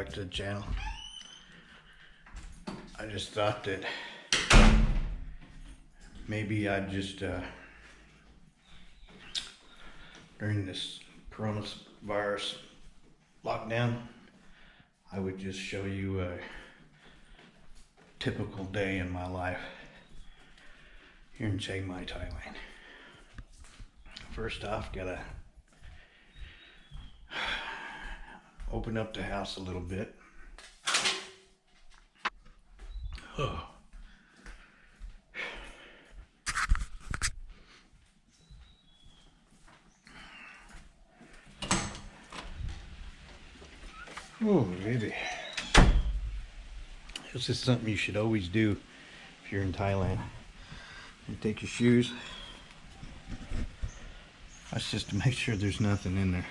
back to the channel. I just thought that maybe I'd just during this coronavirus lockdown, I would just show you a typical day in my life here in Chiang, Thailand. First off, gotta open up the house a little bit. Oh. Oh, baby. This is something you should always do if you're in Thailand. You take your shoes. That's just to make sure there's nothing in there.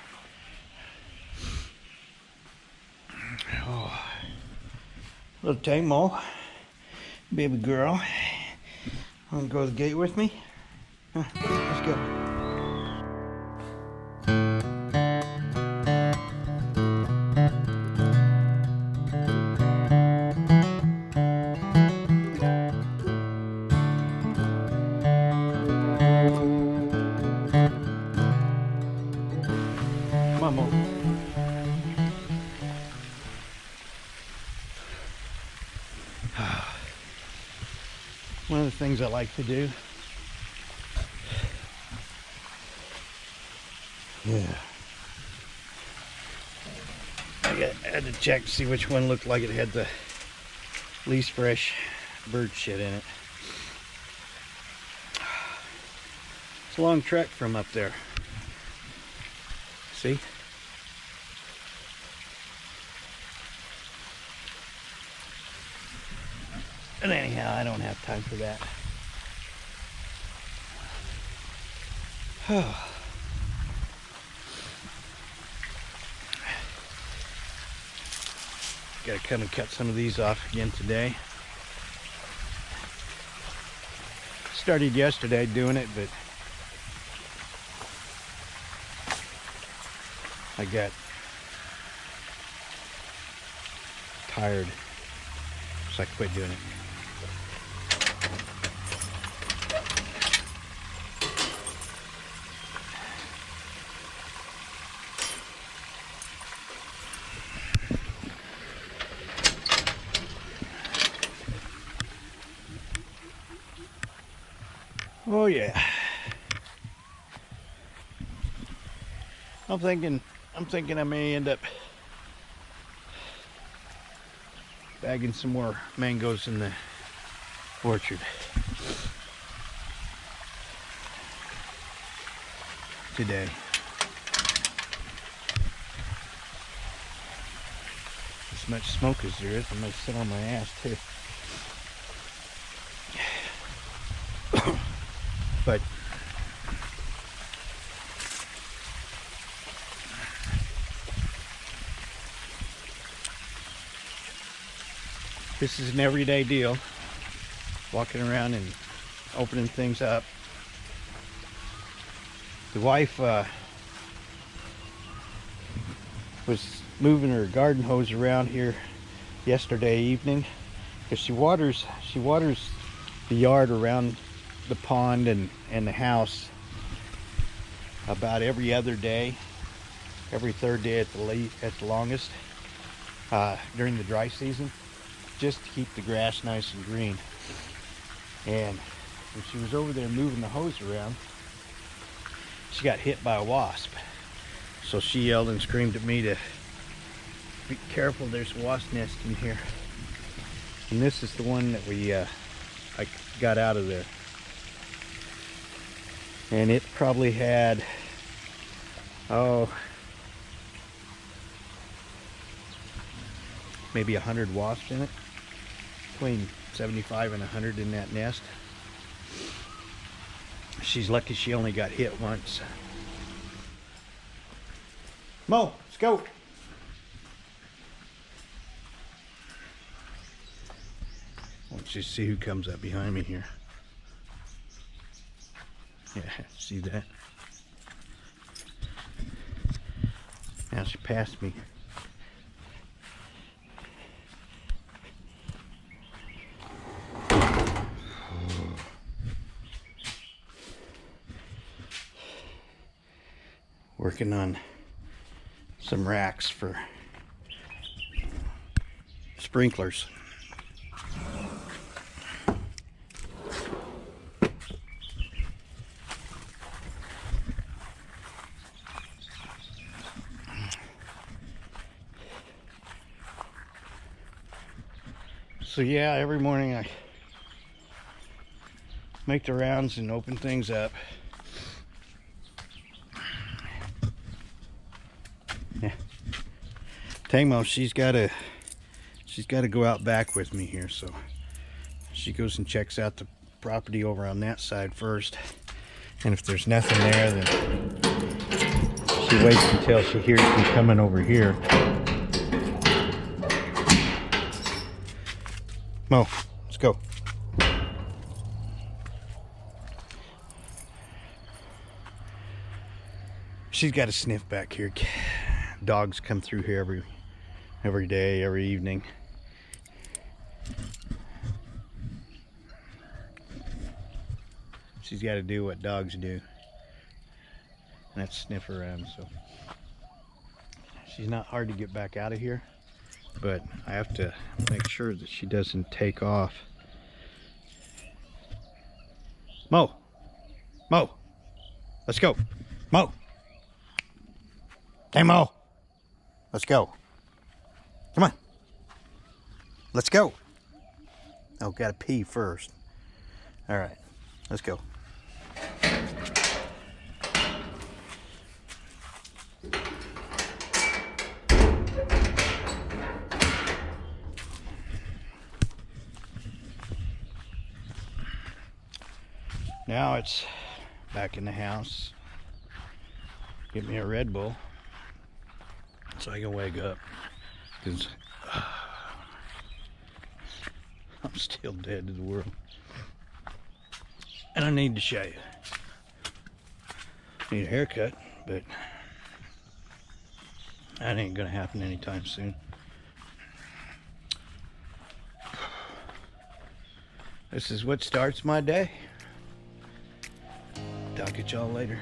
Oh. Little Tang Mo, baby girl. Want to go to the gate with me? Huh, let's go. Come on, Mo. One of the things I like to do. Yeah. I had to check to see which one looked like it had the least fresh bird shit in it. It's a long trek from up there. See? And anyhow, I don't have time for that. Gotta come and cut some of these off again today. Started yesterday doing it, but I got tired, so I quit doing it. Oh yeah. I'm thinking I may end up bagging some more mangoes in the orchard today. As much smoke as there is, I might sit on my ass too. But this is an everyday deal, walking around and opening things up. The wife was moving her garden hose around here yesterday evening because she waters the yard around the pond and the house about every other day, every third day at the longest during the dry season, just to keep the grass nice and green. And when she was over there moving the hose around, she got hit by a wasp. So she yelled and screamed at me to be careful, there's a wasp nest in here. And this is the one that I got out of there. And it probably had, maybe 100 wasps in it, between 75 and 100 in that nest. She's lucky she only got hit once. Mo, let's go. Let's just see who comes up behind me here. Yeah, see that? Now she passed me. working on some racks for sprinklers. So yeah, every morning I make the rounds and open things up. Yeah, Tamo, she's got to go out back with me here, so she goes and checks out the property over on that side first, and if there's nothing there, then she waits until she hears me coming over here. Mo, let's go. She's got a sniff back here. Dogs come through here every day, every evening. She's got to do what dogs do, and that's sniff around. So she's not hard to get back out of here, but I have to make sure that she doesn't take off. Mo, let's go. Mo, hey Mo, let's go. Come on, let's go. Oh, gotta pee first. All right, let's go. Now it's back in the house. Get me a Red Bull so I can wake up, because I'm still dead to the world. And I need to shave. Need a haircut, but that ain't gonna happen anytime soon. This is what starts my day. Talk at y'all later.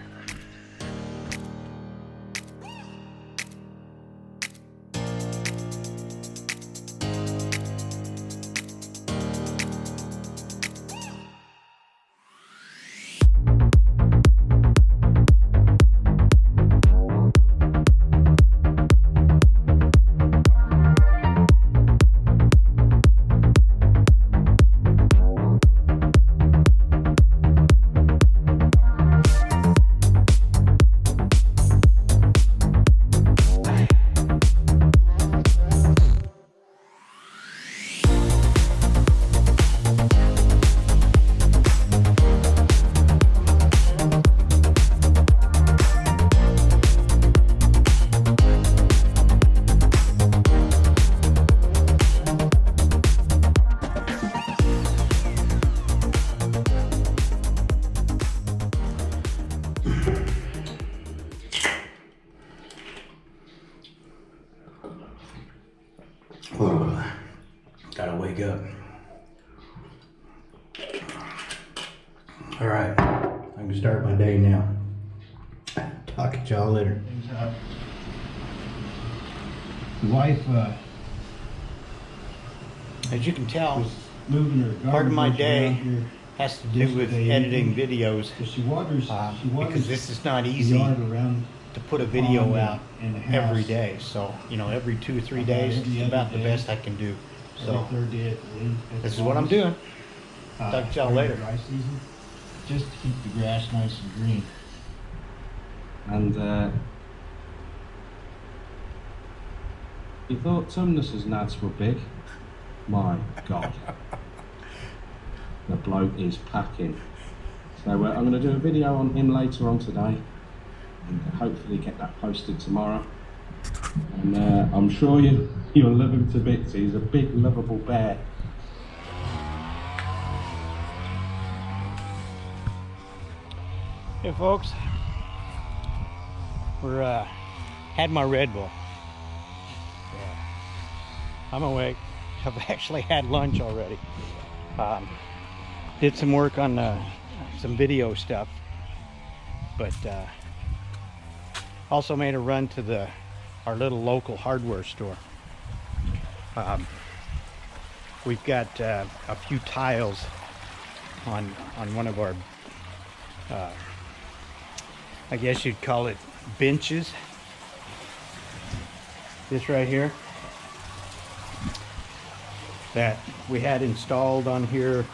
Gotta wake up. All right, I can start my day now. Talk at y'all later. The wife, as you can tell, moving her part of my day has to do with editing videos. She waters, because this is not easy to put a video out every day. So, you know, every 2 or 3 days is about the best I can do. So, this is what I'm doing. Talk to y'all later. Just to keep the grass nice and green. And you thought Tumnus's nads were big? My God. The bloke is packing. So I'm going to do a video on him later on today, and hopefully get that posted tomorrow. And I'm sure you'll love him to bits. He's a big, lovable bear. Hey folks, we're had my Red Bull. I'm awake. I've actually had lunch already. Did some work on some video stuff, but Also made a run to our little local hardware store. We've got a few tiles on one of our, I guess you'd call it benches. This right here, that we had installed on here.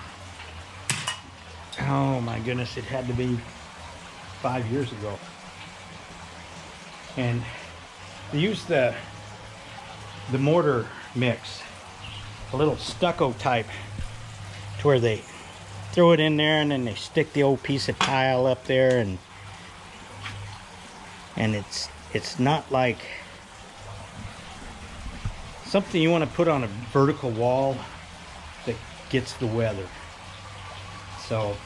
Oh my goodness, it had to be 5 years ago. And they used the mortar mix, a little stucco type, to where they throw it in there and then they stick the old piece of tile up there, and it's not like something you want to put on a vertical wall that gets the weather. So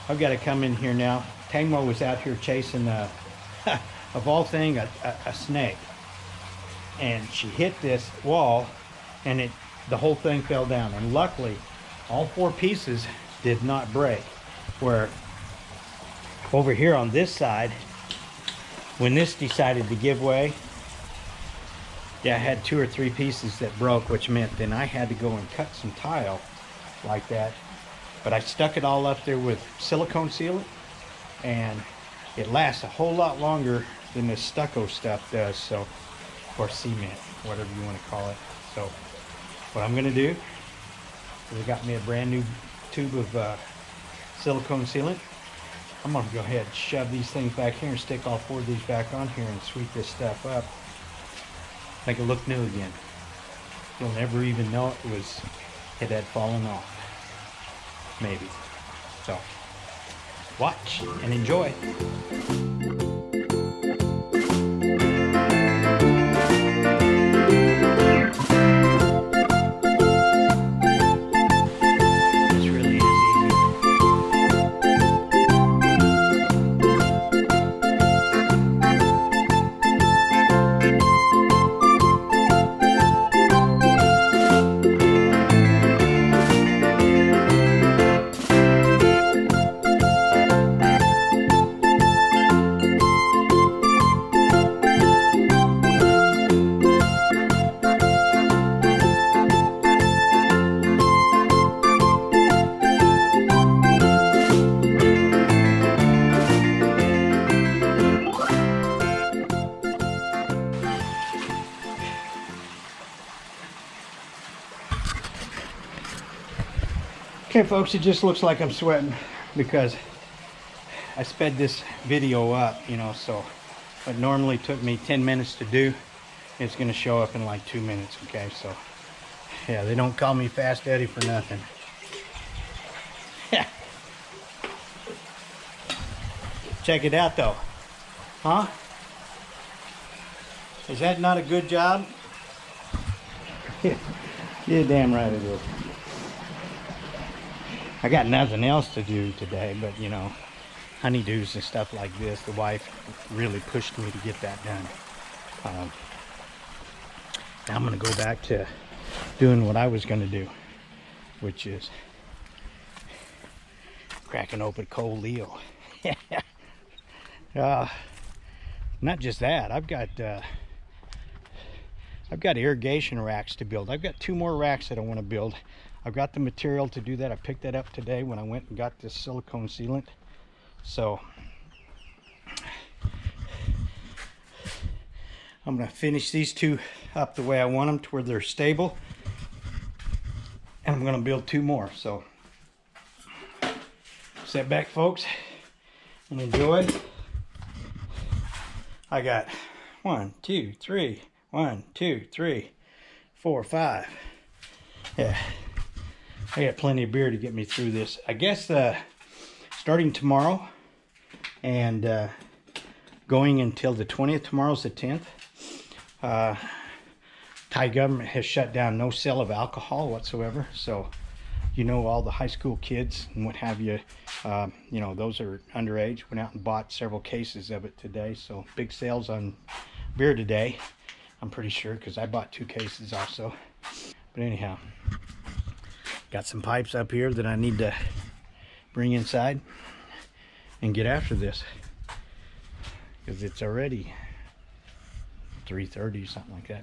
I've got to come in here now. Tangmo was out here chasing of all things a snake, and she hit this wall and the whole thing fell down, and luckily all 4 pieces did not break. Where over here on this side, when this decided to give way, yeah, I had 2 or 3 pieces that broke, which meant then I had to go and cut some tile like that. But I stuck it all up there with silicone sealant, and it lasts a whole lot longer than this stucco stuff does. So, or cement, whatever you want to call it. So what I'm gonna do is I got me a brand new tube of silicone sealant. I'm gonna go ahead and shove these things back here and stick all 4 of these back on here and sweep this stuff up, make it look new again. You'll never even know it had fallen off. Maybe. So, watch and enjoy. This really is easy. Okay folks, it just looks like I'm sweating because I sped this video up, you know, so what normally took me 10 minutes to do, it's going to show up in like 2 minutes, okay? So, yeah, they don't call me Fast Eddie for nothing. Yeah. Check it out though. Huh? Is that not a good job? You're damn right it is. I got nothing else to do today, but you know, honeydews and stuff like this, the wife really pushed me to get that done. Now I'm going to go back to doing what I was going to do, which is cracking open cold Leo. Not just that, I've got irrigation racks to build. I've got 2 more racks that I want to build. I've got the material to do that. I picked that up today when I went and got this silicone sealant. So I'm going to finish these 2 up the way I want them, to where they're stable, and I'm going to build 2 more. So sit back folks and enjoy. I got 1, 2, 3, 1, 2, 3, 4, 5. Yeah, I got plenty of beer to get me through this. I guess starting tomorrow and going until the 20th, tomorrow's the 10th, Thai government has shut down no sale of alcohol whatsoever. So, you know, all the high school kids and what have you, you know, those are underage, went out and bought several cases of it today. So big sales on beer today, I'm pretty sure, because I bought 2 cases also. But anyhow, got some pipes up here that I need to bring inside and get after this. because it's already 3:30, something like that.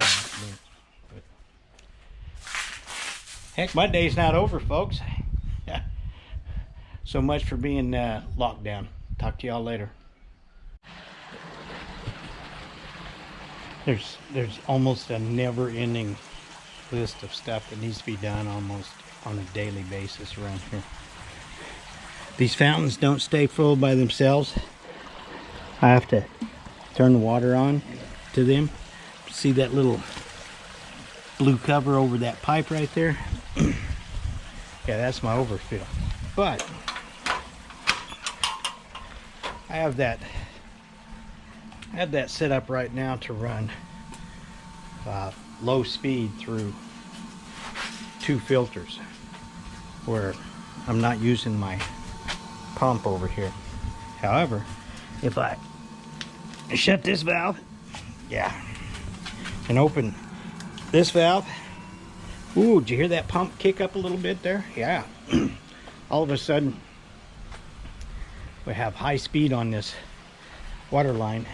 But heck, my day's not over, folks. So much for being locked down. Talk to y'all later. There's almost a never-ending list of stuff that needs to be done almost on a daily basis around here. These fountains don't stay full by themselves. I have to turn the water on to them. See that little blue cover over that pipe right there? Yeah, that's my overfill. But I have that set up right now to run low speed through 2 filters, where I'm not using my pump over here. However, if I shut this valve, yeah, and open this valve, ooh, did you hear that pump kick up a little bit there? Yeah. All of a sudden we have high speed on this water line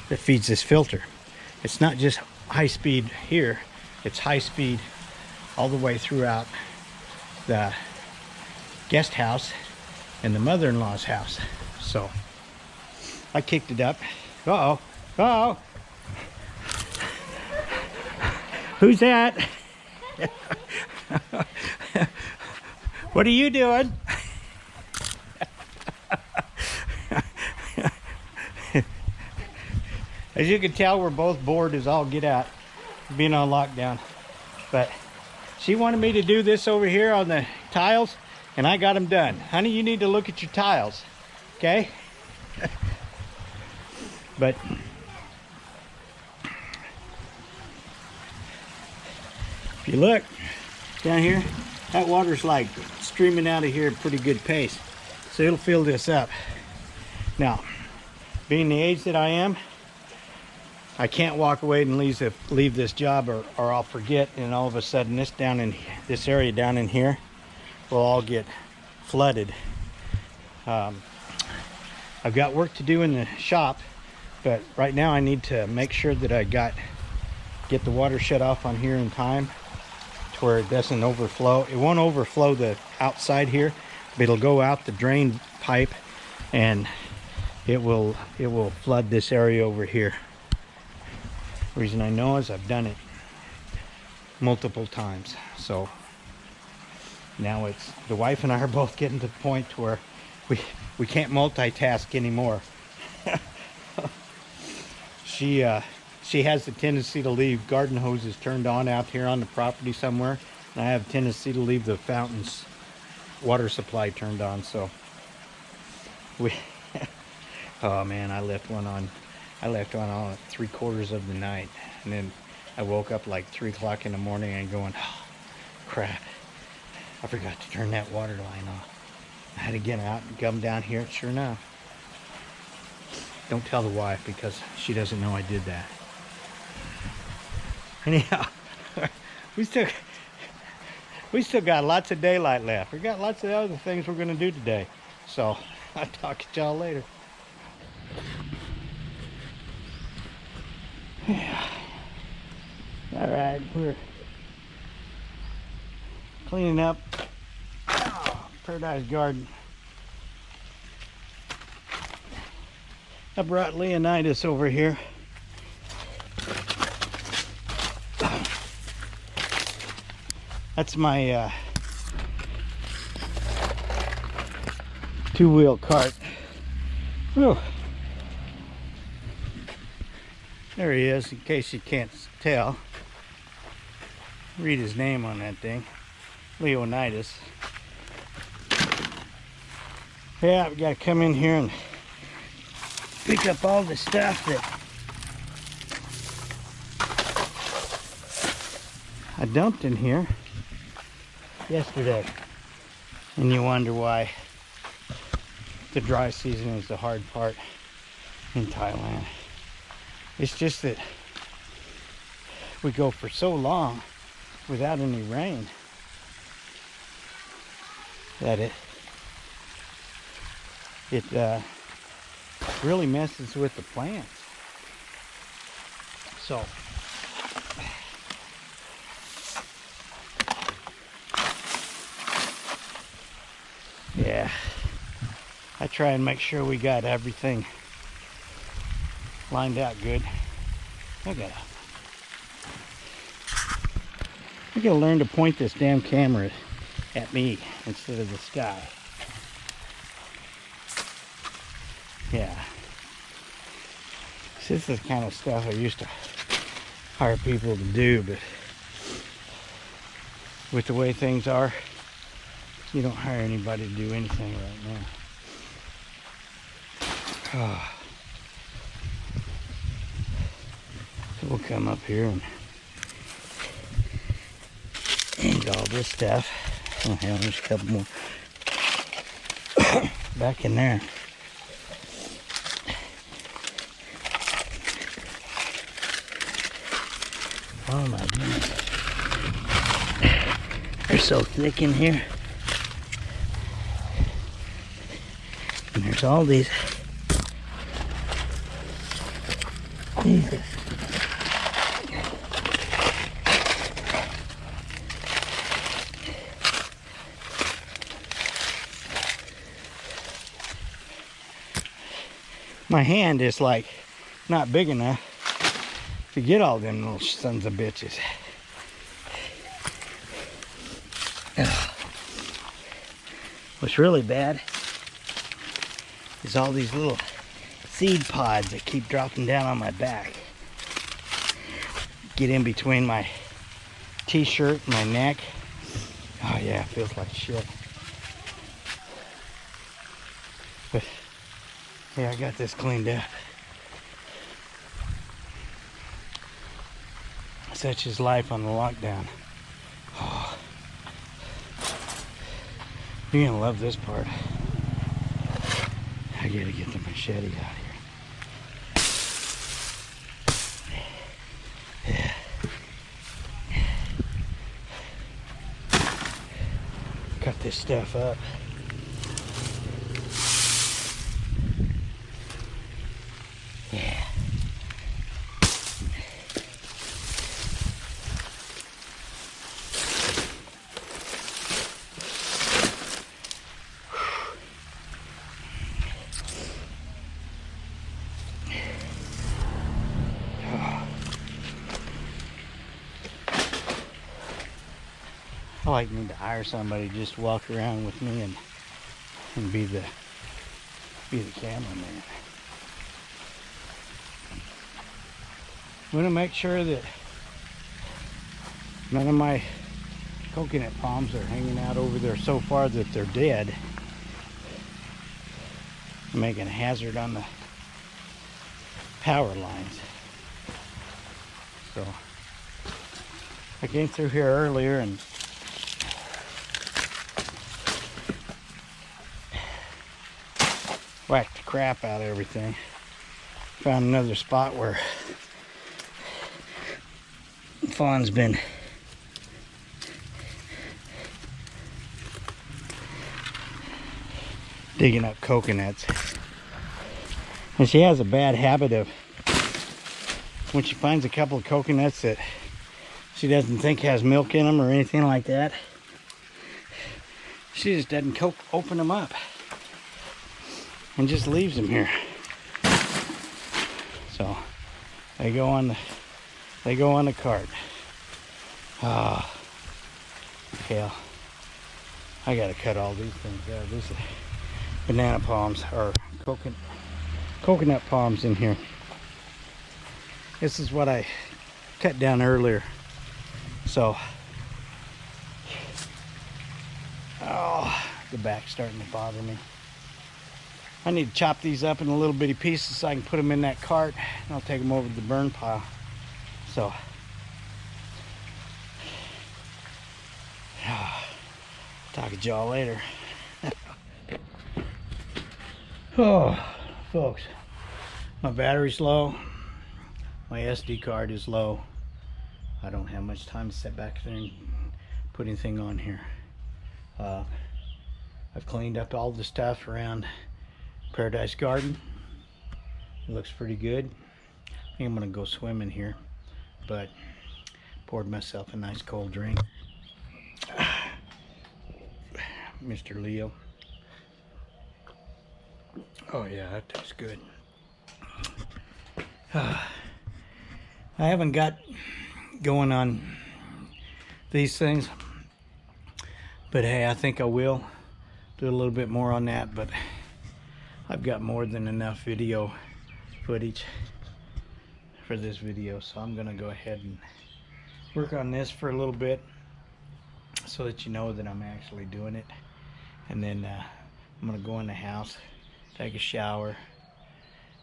that feeds this filter. It's not just high speed here, it's high speed all the way throughout the guest house and the mother-in-law's house. So I kicked it up. Uh-oh. Uh-oh. Who's that? What are you doing? As you can tell, we're both bored as all get out, being on lockdown. But she wanted me to do this over here on the tiles, and I got them done. Honey, you need to look at your tiles, okay? But if you look down here, that water's like streaming out of here at a pretty good pace. So it'll fill this up. Now, being the age that I am, I can't walk away and leave this job, or I'll forget, and all of a sudden this area down in here will all get flooded. I've got work to do in the shop, but right now I need to make sure that I get the water shut off on here in time to where it doesn't overflow. It won't overflow the outside here, but it'll go out the drain pipe and it will flood this area over here. The reason I know is I've done it multiple times. So now it's, the wife and I are both getting to the point where we can't multitask anymore. She has the tendency to leave garden hoses turned on out here on the property somewhere, and I have a tendency to leave the fountain's water supply turned on. So oh man, I left one on at 3/4 of the night, and then I woke up like 3 o'clock in the morning and going, oh crap, I forgot to turn that water line off. I had to get out and come down here. Sure enough, don't tell the wife because she doesn't know I did that. Anyhow, we still got lots of daylight left. We got lots of other things we're going to do today. So I'll talk to y'all later. Yeah. All right, we're cleaning up Paradise Garden. I brought Leonitus over here. That's my 2-wheel cart. Whew. There he is, in case you can't tell. Read his name on that thing. Leonitus. Yeah, we gotta come in here and pick up all the stuff that I dumped in here yesterday. And you wonder why the dry season is the hard part in Thailand. It's just that we go for so long without any rain that really messes with the plants. So yeah, I try and make sure we got everything lined out good. I gotta learn to point this damn camera at me instead of the sky. Yeah. This is the kind of stuff I used to hire people to do, but with the way things are, you don't hire anybody to do anything right now. Oh. So we'll come up here and all this stuff. Oh hell, there's a couple more back in there. Oh my goodness. They're so thick in here. And there's all these. Jesus. My hand is like not big enough to get all them little sons of bitches. What's really bad is all these little seed pods that keep dropping down on my back. Get in between my t-shirt and my neck. Oh yeah, it feels like shit. But yeah, I got this cleaned up. Such is life on the lockdown. Oh. You're gonna love this part. I gotta get the machete out here. Yeah. Cut this stuff up. Yeah. I like need to hire somebody just to walk around with me and be the cameraman. I'm gonna make sure that none of my coconut palms are hanging out over there so far that they're dead, making a hazard on the power lines. So I came through here earlier and whacked the crap out of everything. Found another spot where Fawn's been digging up coconuts. And she has a bad habit of, when she finds a couple of coconuts that she doesn't think has milk in them or anything like that, she just doesn't open them up and just leaves them here. So they go on the cart. Ah, hell, I gotta cut all these things out. These are banana palms or coconut palms in here. This is what I cut down earlier. So, oh, the back's starting to bother me. I need to chop these up in little bitty pieces so I can put them in that cart and I'll take them over to the burn pile. So, talk to y'all later. Oh, folks, my battery's low. My SD card is low. I don't have much time to sit back there and put anything on here. I've cleaned up all the stuff around Paradise Garden. It looks pretty good. I think I'm gonna go swimming here, but poured myself a nice cold drink. Mr. Leo. Oh yeah, that tastes good. I haven't got going on these things, but hey, I think I will do a little bit more on that. But I've got more than enough video footage for this video, so I'm gonna go ahead and work on this for a little bit so that you know that I'm actually doing it. And then I'm gonna go in the house, take a shower,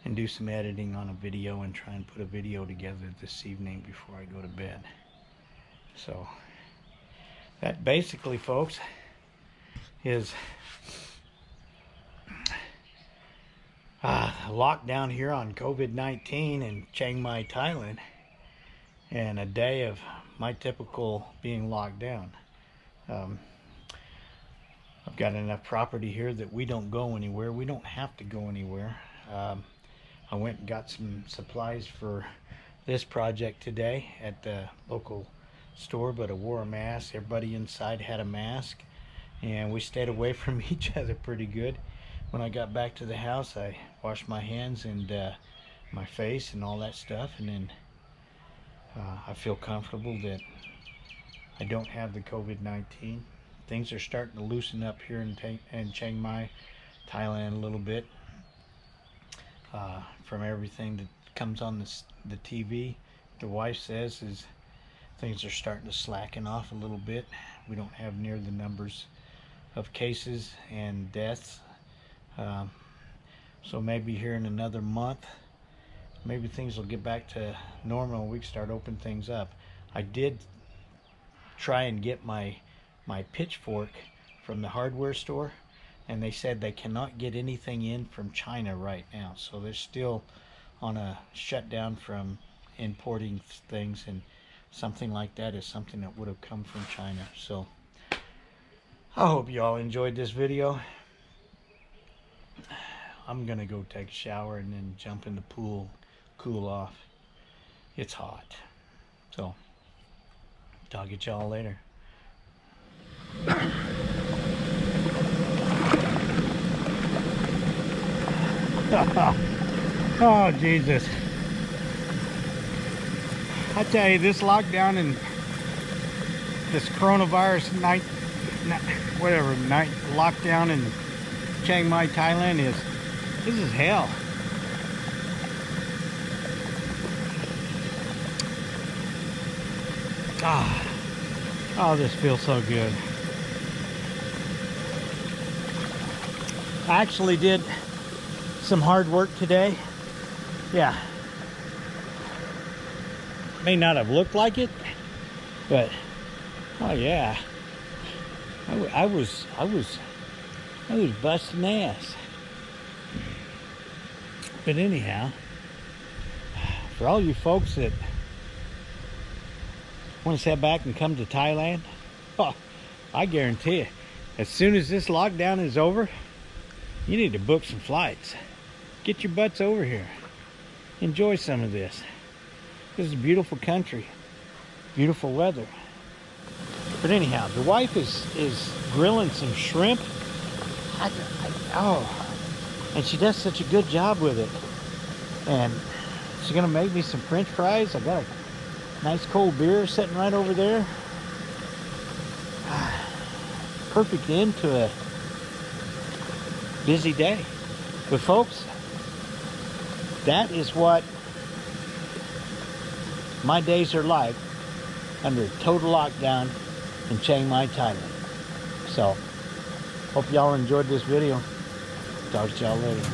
and do some editing on a video and try and put a video together this evening before I go to bed. So that basically, folks, is lockdown here on COVID-19 in Chiang Mai, Thailand, and a day of my typical being locked down. I've got enough property here that we don't go anywhere. We don't have to go anywhere. I went and got some supplies for this project today at the local store, but I wore a mask. Everybody inside had a mask, and we stayed away from each other pretty good. When I got back to the house, I washed my hands and my face and all that stuff, and then I feel comfortable that I don't have the COVID-19. Things are starting to loosen up here in Chiang Mai, Thailand a little bit. From everything that comes on the TV, the wife says is things are starting to slacken off a little bit. We don't have near the numbers of cases and deaths. So maybe here in another month, maybe things will get back to normal and we can start opening things up. I did try and get my pitchfork from the hardware store, and they said they cannot get anything in from China right now, so they're still on a shutdown from importing things, and something like that is something that would have come from China. So I hope you all enjoyed this video. I'm gonna go take a shower and then jump in the pool, cool off. It's hot. So talk at y'all later. Oh Jesus, I tell you, this lockdown and this coronavirus lockdown in Chiang Mai, Thailand this is hell. Oh, this feels so good. I actually did some hard work today. Yeah, may not have looked like it, but oh yeah, I was busting ass. But anyhow, for all you folks that want to sit back and come to Thailand, oh, I guarantee you, as soon as this lockdown is over, you need to book some flights. Get your butts over here. Enjoy some of this. This is a beautiful country, beautiful weather. But anyhow, the wife is grilling some shrimp. And she does such a good job with it. And she's gonna make me some French fries. I got a nice cold beer sitting right over there. Perfect end to a busy day. But folks, that is what my days are like under total lockdown in Chiang Mai, Thailand. So, hope y'all enjoyed this video. Talk to y'all later.